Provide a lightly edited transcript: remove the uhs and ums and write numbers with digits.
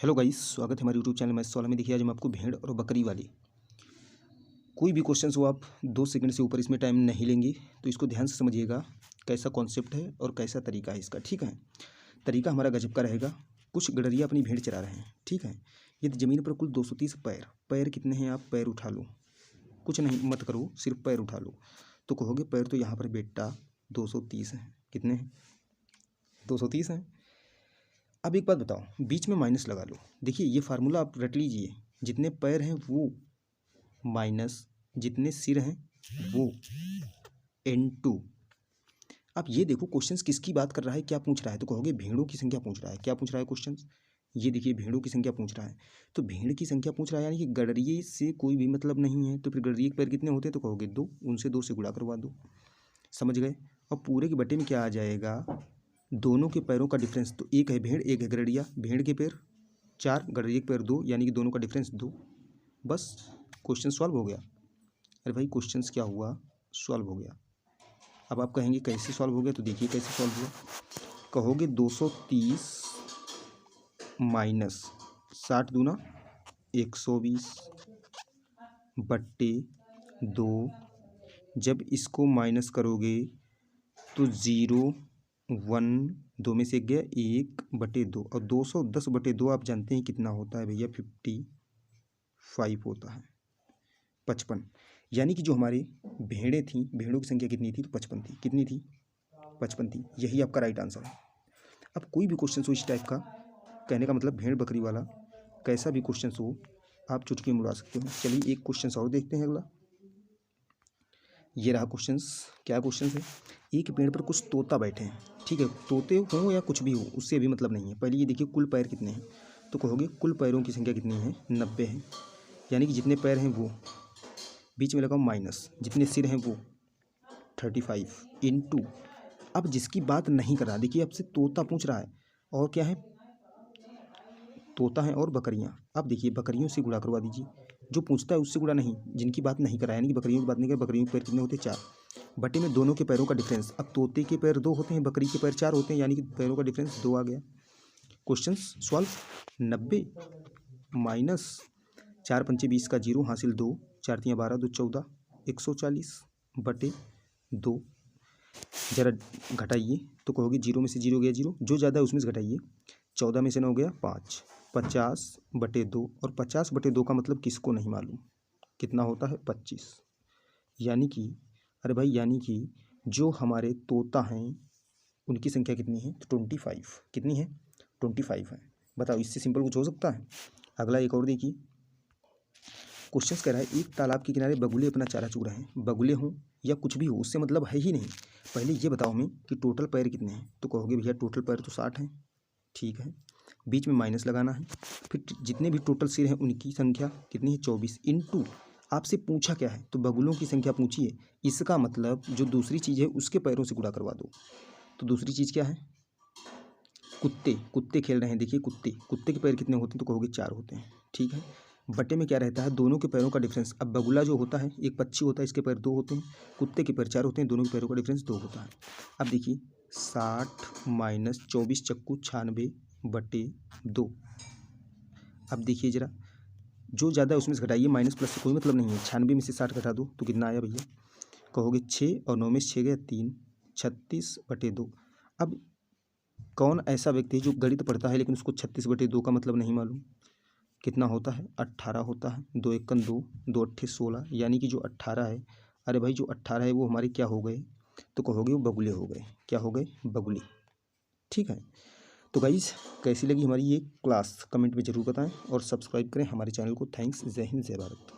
Hello guys, स्वागत है हमारे यूट्यूब चैनल मैथ्स वाला में। देखिए आज हम आपको भेड़ और बकरी वाली कोई भी क्वेश्चन हो आप 2 सेकंड से ऊपर इसमें टाइम नहीं लेंगे, तो इसको ध्यान से समझिएगा कैसा कॉन्सेप्ट है और कैसा तरीका है इसका। ठीक है, तरीका हमारा गजब का रहेगा। कुछ गडरिया अपनी भेड़ चरा रहे हैं। ठीक है, यदि ज़मीन पर कुल 230 पैर कितने हैं आप पैर उठा लो, कुछ नहीं मत करो, सिर्फ पैर उठा लो। तो कहोगे पैर तो यहाँ पर बेटा 230 हैं। कितने हैं? 230 हैं। अब एक बात बताओ, बीच में माइनस लगा लो। देखिए ये फार्मूला आप रट लीजिए, जितने पैर हैं वो माइनस जितने सिर हैं वो n2। अब ये देखो क्वेश्चंस किसकी बात कर रहा है, क्या पूछ रहा है? तो कहोगे भेड़ों की संख्या पूछ रहा है। क्या पूछ रहा है क्वेश्चंस? ये देखिए भेड़ों की संख्या पूछ रहा है। तो भेड़ की संख्या पूछ रहा है यानी कि गडरिये से कोई भी मतलब नहीं है। तो फिर गडरिये के पैर कितने होते हैं? तो कहोगे 2, उनसे 2 से गुणा करवा दो। समझ गए? और पूरे के बटे में क्या आ जाएगा? दोनों के पैरों का डिफरेंस। तो एक है भेड़, एक है गडरिया। भेड़ के पैर 4, गडरिया के पैर 2, यानी कि दोनों का डिफरेंस 2। बस क्वेश्चन सॉल्व हो गया। अरे भाई क्वेश्चंस क्या हुआ? सॉल्व हो गया। अब आप कहेंगे कैसे सॉल्व हो गया? तो देखिए कैसे सॉल्व हुआ। कहोगे 230 माइनस 60 दूना 120 बट्टे 2। जब इसको माइनस करोगे तो 0 1 2 में से एक गया, 1/2। और 210/2 आप जानते हैं कितना होता है भैया? 55 होता है, 55। यानी कि जो हमारे भेड़ें थी, भेड़ों की संख्या कितनी थी? तो 55 थी। कितनी थी? 55 थी। यही आपका राइट आंसर है। अब कोई भी क्वेश्चन हो इस टाइप का, कहने का मतलब भेड़ बकरी वाला कैसा भी क्वेश्चन हो आप चुटकी में उड़ा सकते हो। चलिए एक क्वेश्चन और देखते हैं अगला। ये रहा क्वेश्चंस। क्या क्वेश्चंस है? एक पेड़ पर कुछ तोता बैठे हैं। ठीक है, तोते हों या कुछ भी हो उससे भी मतलब नहीं है। पहले ये देखिए कुल पैर कितने हैं। तो कहोगे कुल पैरों की संख्या कितनी है? 90 है। यानी कि जितने पैर हैं वो, बीच में लगाओ माइनस, जितने सिर हैं वो 35 इंटू। अब जिसकी बात नहीं कर रहा, देखिए आपसे तोता पूछ रहा है और क्या है? तोता है और बकरियां। अब देखिए बकरियों से गुणा करवा दीजिए। जो पूछता है उससे गुणा नहीं, जिनकी बात नहीं करा यानी कि बकरियों की बात नहीं करा। बकरियों के पैर कितने होते हैं? 4 बटे में दोनों के पैरों का डिफरेंस। अब तोते के पैर 2 होते हैं, बकरी के पैर 4 होते हैं, यानी कि पैरों का डिफरेंस 2 आ गया। Question solve. 90 माइनस 4 पंचे 20 का 0 हासिल 2, 4 तियाँ 12 2 14 140 बटे 2। जरा घटाइए तो कहोगे 0 में से 0 गया 0, जो ज़्यादा है उसमें से घटाइए। 14 में से 9 गया 5, 50/2। और 50/2 का मतलब किसको नहीं मालूम कितना होता है? 25। यानी कि अरे भाई यानी कि जो हमारे तोता हैं उनकी संख्या कितनी है? तो 25। कितनी है? 25 है। बताओ इससे सिंपल कुछ हो सकता है? अगला एक और देखिए। क्वेश्चन कह रहा है एक तालाब के किनारे बगुले अपना चारा चुग रहे हैं। बगुले हों या कुछ भी हो उससे मतलब है ही नहीं। पहले ये बताओ हमें कि टोटल पैर कितने हैं? तो कहोगे भैया टोटल पैर तो 60 हैं। ठीक है, बीच में माइनस लगाना है। फिर जितने भी टोटल सिर हैं उनकी संख्या कितनी है? 24 इंटू। आपसे पूछा क्या है? तो बगुलों की संख्या पूछी है। इसका मतलब जो दूसरी चीज़ है उसके पैरों से गुणा करवा दो। तो दूसरी चीज़ क्या है? कुत्ते खेल रहे हैं। देखिए कुत्ते के पैर कितने होते हैं? तो कहोगे 4 होते हैं। ठीक है, बटे में क्या रहता है? दोनों के पैरों का डिफरेंस। अब बगुला जो होता है एक पक्षी होता है, इसके पैर 2 होते हैं, कुत्ते के पैर 4 होते हैं, दोनों के पैरों का डिफरेंस 2 होता है। अब देखिए 60 माइनस 24 चक्कू 96/2। अब देखिए जरा, जो ज़्यादा है उसमें से घटाइए, माइनस प्लस से कोई मतलब नहीं है। 96 में से 60 घटा दो तो कितना आया भैया? कहोगे 6 और 9 में से 6 गया 3, 36/2। अब कौन ऐसा व्यक्ति है जो गणित पढ़ता है लेकिन उसको 36/2 का मतलब नहीं मालूम? कितना होता है? 18 होता है। 2 एकन 2, 2 अट्ठे 16, यानी कि जो 18 है, अरे भाई जो 18 है वो हमारे क्या हो गए? तो कहोगे वो बगुले हो गए। क्या हो गए? बगुले। ठीक है, तो गाइज कैसी लगी हमारी ये क्लास कमेंट में ज़रूर बताएं और सब्सक्राइब करें हमारे चैनल को। थैंक्स। जय हिंद, जय भारत।